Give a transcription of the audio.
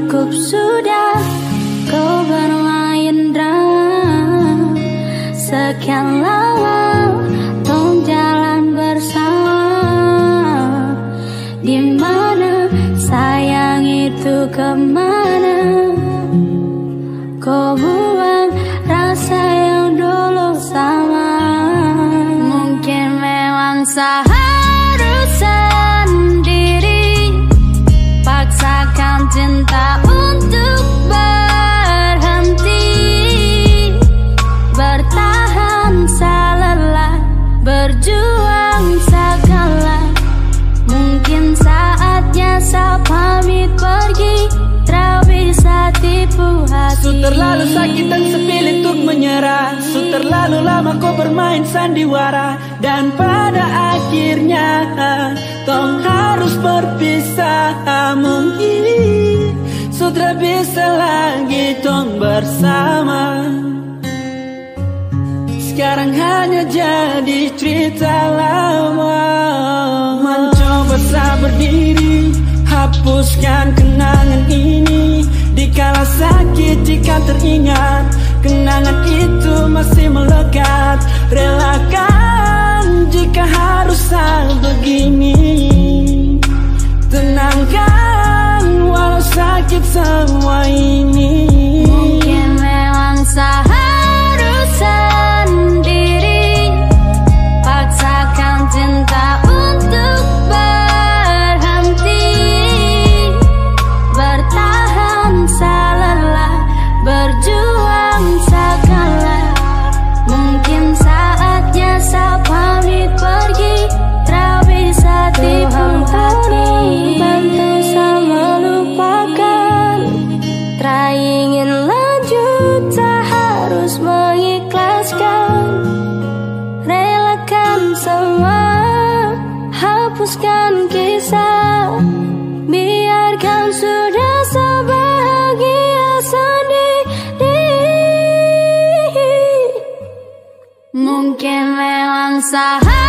Cukup sudah kau bermain drama. Sekian lama tong jalan bersama. Dimana sayang itu kemana? Kau buang rasa yang dulu sama. Mungkin memang seharus sendiri paksakan cinta untuk berhenti. Bertahan salelah, berjuang segala. Mungkin saatnya saya pamit pergi, tak bisa tipu hati. Su terlalu sakit dan sepilih untuk menyerah. Su terlalu lama kau bermain sandiwara. Dan pada akhirnya tong harus berpisah. Mungkin sudah bisa lagi tong bersama. Sekarang hanya jadi cerita lama. Mencoba sabar diri, hapuskan kenangan ini. Dikala sakit jika teringat, kenangan itu masih melekat. Relakan jika harus begini. Tenangkan walau sakit semua ini. Mungkin memang seharus sendiri paksakan cinta untuk berhenti. Bertahan salelah, berjuang segala. Mungkin saatnya saya pamit pergi, tak bisa tipu hati. Bantu saya melupakan, tak ingin lanjut, tak harus mengikhlaskan. Relakan semua, hapuskan kisah. Biarkan sudah sebahagia sendiri. Mungkin memang salah.